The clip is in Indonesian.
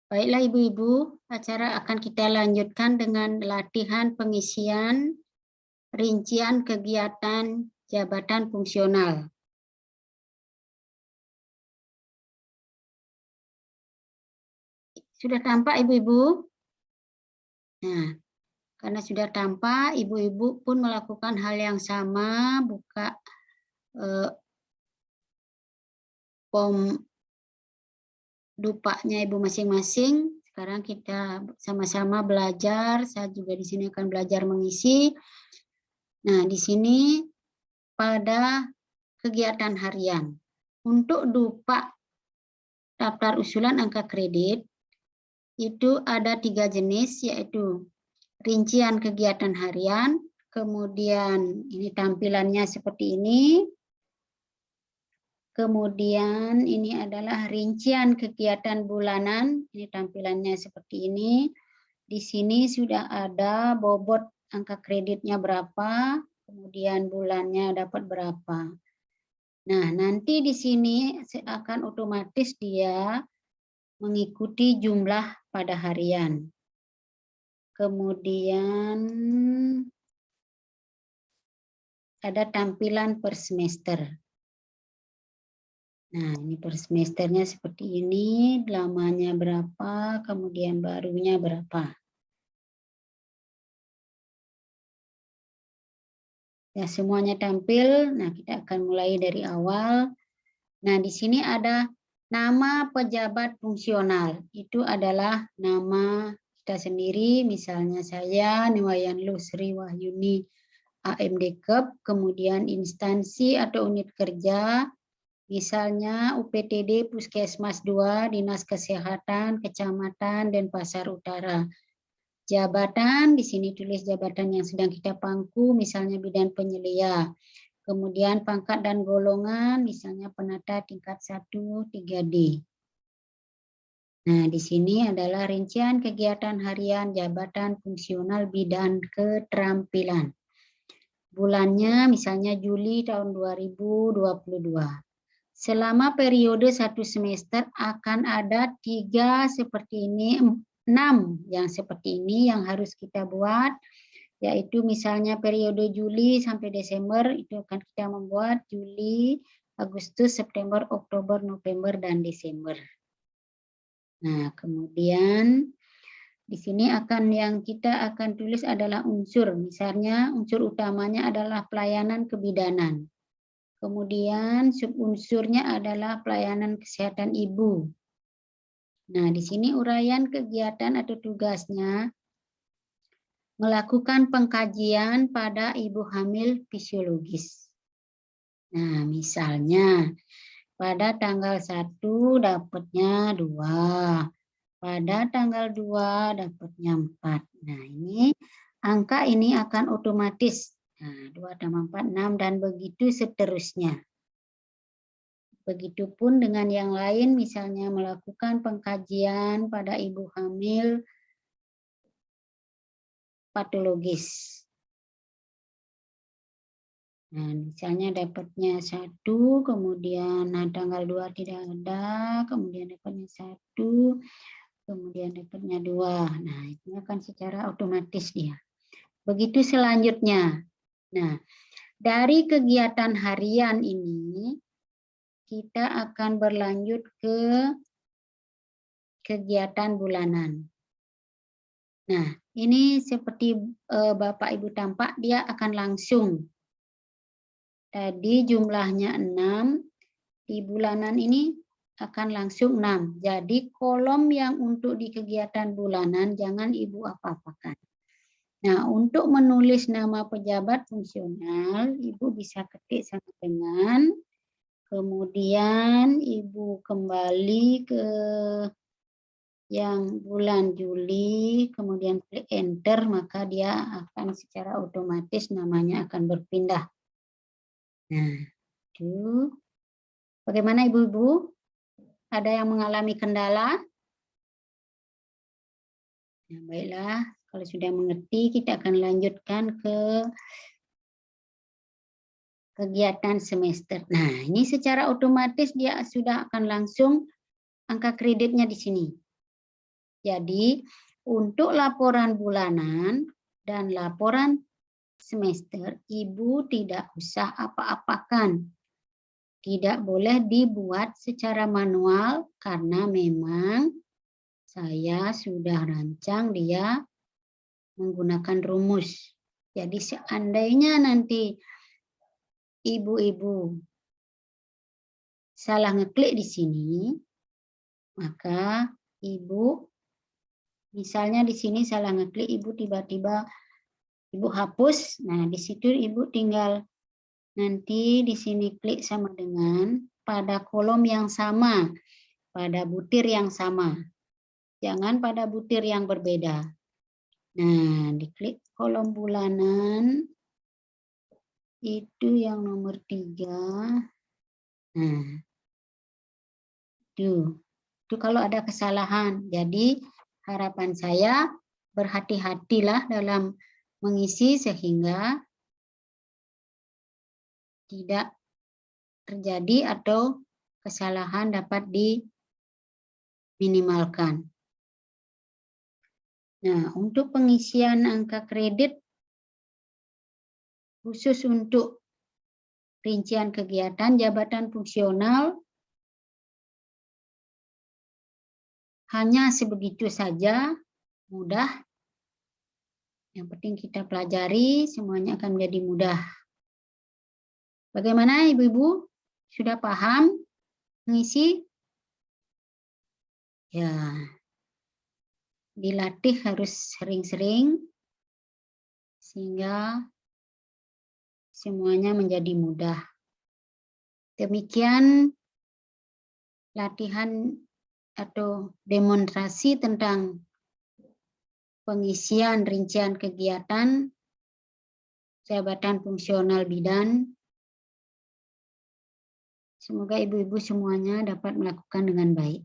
Baiklah Ibu-Ibu, acara akan kita lanjutkan dengan latihan pengisian rincian kegiatan jabatan fungsional. Sudah tampak Ibu-Ibu? Nah, karena sudah tampak, Ibu-Ibu pun melakukan hal yang sama, buka form dupanya Ibu masing-masing. Sekarang kita sama-sama belajar, saya juga di sini akan belajar mengisi. Nah, di sini pada kegiatan harian. Untuk dupa daftar usulan angka kredit, itu ada 3 jenis, yaitu rincian kegiatan harian, kemudian ini tampilannya seperti ini, kemudian ini adalah rincian kegiatan bulanan, ini tampilannya seperti ini. Di sini sudah ada bobot angka kreditnya berapa, kemudian bulannya dapat berapa. Nah, nanti di sini akan otomatis dia mengikuti jumlah pada harian. Kemudian ada tampilan per semester. Nah, ini per semesternya seperti ini, lamanya berapa, kemudian barunya berapa. Ya, semuanya tampil. Nah, kita akan mulai dari awal. Nah, di sini ada nama pejabat fungsional. Itu adalah nama kita sendiri, misalnya saya Niwayan Lusri Wahyuni AMDKEP, kemudian instansi atau unit kerja, misalnya UPTD Puskesmas 2, Dinas Kesehatan, Kecamatan, Denpasar Utara. Jabatan, di sini tulis jabatan yang sedang kita pangku, misalnya bidan penyelia. Kemudian pangkat dan golongan, misalnya penata tingkat 1, 3D. Nah, di sini adalah rincian kegiatan harian jabatan fungsional bidang keterampilan. Bulannya misalnya Juli tahun 2022. Selama periode 1 semester akan ada 3 seperti ini, 6 yang seperti ini yang harus kita buat, yaitu misalnya periode Juli sampai Desember itu akan kita membuat Juli, Agustus, September, Oktober, November, dan Desember. Nah, kemudian di sini yang kita akan tulis adalah unsur, misalnya unsur utamanya adalah pelayanan kebidanan. Kemudian subunsurnya adalah pelayanan kesehatan ibu. Nah, di sini uraian kegiatan atau tugasnya melakukan pengkajian pada ibu hamil fisiologis. Nah, misalnya pada tanggal 1 dapatnya 2, pada tanggal 2 dapatnya 4. Nah, ini angka ini akan otomatis. Nah, 2 tambah 4, 6, dan begitu seterusnya. Begitupun dengan yang lain, misalnya melakukan pengkajian pada ibu hamil patologis. Nah, misalnya dapatnya 1, kemudian tanggal 2 tidak ada, kemudian dapatnya 1, kemudian dapatnya 2. Nah, ini akan secara otomatis dia. Begitu selanjutnya. Nah, dari kegiatan harian ini, kita akan berlanjut ke kegiatan bulanan. Nah, ini seperti Bapak Ibu tampak, dia akan langsung. Tadi jumlahnya 6, di bulanan ini akan langsung 6. Jadi kolom yang untuk di kegiatan bulanan jangan Ibu apa-apakan. Nah, untuk menulis nama pejabat fungsional, Ibu bisa ketik sama dengan, kemudian Ibu kembali ke yang bulan Juli, kemudian klik enter, maka dia akan secara otomatis namanya akan berpindah. Nah, itu bagaimana Ibu-Ibu? Ada yang mengalami kendala? Nah, baiklah, kalau sudah mengerti, kita akan lanjutkan ke kegiatan semester. Nah, ini secara otomatis dia sudah akan langsung angka kreditnya di sini. Jadi, untuk laporan bulanan dan laporan semester, Ibu tidak usah apa-apakan. Tidak boleh dibuat secara manual karena memang saya sudah rancang dia menggunakan rumus. Jadi seandainya nanti ibu-ibu salah ngeklik di sini, maka ibu misalnya di sini salah ngeklik, ibu tiba-tiba ibu hapus. Nah, di situ ibu tinggal nanti di sini klik sama dengan pada kolom yang sama, pada butir yang sama. Jangan pada butir yang berbeda. Nah, diklik kolom bulanan, itu yang nomor 3. Nah, itu kalau ada kesalahan. Jadi, harapan saya berhati-hatilah dalam mengisi sehingga tidak terjadi atau kesalahan dapat diminimalkan. Nah, untuk pengisian angka kredit khusus untuk rincian kegiatan jabatan fungsional hanya sebegitu saja, mudah. Yang penting kita pelajari, semuanya akan menjadi mudah. Bagaimana Ibu-ibu? Sudah paham mengisi? Ya, dilatih harus sering-sering sehingga semuanya menjadi mudah. Demikian latihan atau demonstrasi tentang pengisian rincian kegiatan jabatan fungsional bidan. Semoga ibu-ibu semuanya dapat melakukan dengan baik.